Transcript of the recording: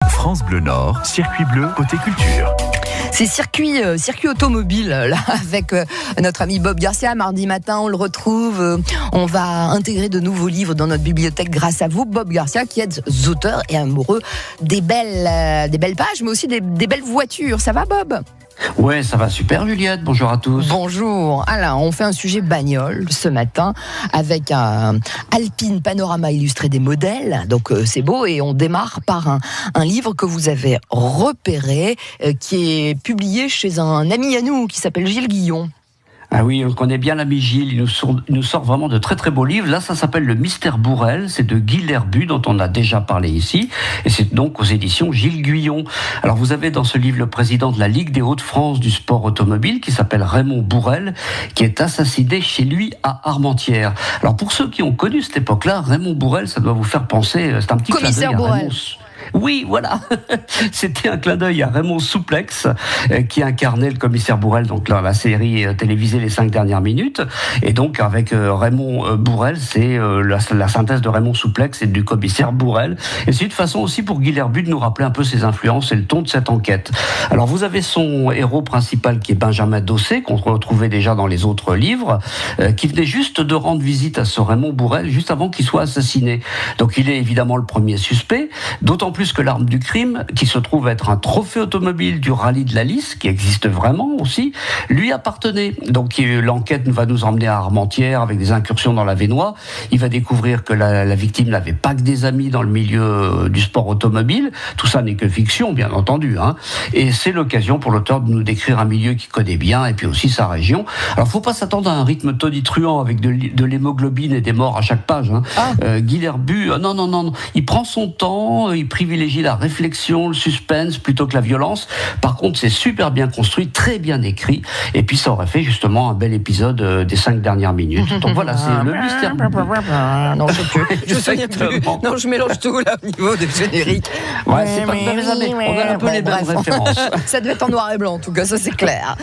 France Bleu Nord, circuit bleu côté culture. C'est circuit automobile là avec notre ami Bob Garcia. Mardi matin, on le retrouve. On va intégrer de nouveaux livres dans notre bibliothèque grâce à vous, Bob Garcia, qui êtes auteur et amoureux des belles pages, mais aussi des belles voitures. Ça va, Bob ? Ouais, ça va super, Juliette. Bonjour à tous. Bonjour. Alors, on fait un sujet bagnole ce matin avec un Alpine Panorama illustré des modèles. Donc, c'est beau. Et on démarre par un livre que vous avez repéré, qui est publié chez un ami à nous qui s'appelle Gilles Guillon. Ah oui, on connaît bien l'ami Gilles, il nous sort vraiment de très très beaux livres. Là, ça s'appelle Le Mystère Bourrel, c'est de Guy Lerbu, dont on a déjà parlé ici, et c'est donc aux éditions Gilles Guillon. Alors vous avez dans ce livre le président de la Ligue des Hauts-de-France du sport automobile, qui s'appelle Raymond Bourrel, qui est assassiné chez lui à Armentières. Alors pour ceux qui ont connu cette époque-là, Raymond Bourrel, ça doit vous faire penser, c'est un petit commissaire Bourrel. Oui, voilà. C'était un clin d'œil à Raymond Souplex, qui incarnait le commissaire Bourrel, donc là, la série télévisée Les 5 dernières minutes. Et donc, avec Raymond Bourrel, c'est la synthèse de Raymond Souplex et du commissaire Bourrel. Et c'est une façon aussi pour Guy Lerbu de nous rappeler un peu ses influences et le ton de cette enquête. Alors, vous avez son héros principal qui est Benjamin Dossé, qu'on retrouvait déjà dans les autres livres, qui venait juste de rendre visite à ce Raymond Bourrel, juste avant qu'il soit assassiné. Donc, il est évidemment le premier suspect, d'autant plus que l'arme du crime, qui se trouve être un trophée automobile du rallye de la Lys, qui existe vraiment aussi, lui appartenait. Donc l'enquête va nous emmener à Armentières avec des incursions dans la Vénois. Il va découvrir que la victime n'avait pas que des amis dans le milieu du sport automobile. Tout ça n'est que fiction, bien entendu. Et c'est l'occasion pour l'auteur de nous décrire un milieu qu'il connaît bien et puis aussi sa région. Alors faut pas s'attendre à un rythme tonitruant avec de l'hémoglobine et des morts à chaque page. Guy Lerbu, non. Il prend son temps, il privilégie la réflexion, le suspense plutôt que la violence. Par contre, c'est super bien construit, très bien écrit, et puis ça aurait fait justement un bel épisode des 5 dernières minutes. Donc voilà, c'est le mystère. Non, je mélange tout là au niveau des génériques. Ouais, c'est pas de mauvais amis. On a un peu les mêmes références. Ça devait être en noir et blanc, en tout cas, ça c'est clair.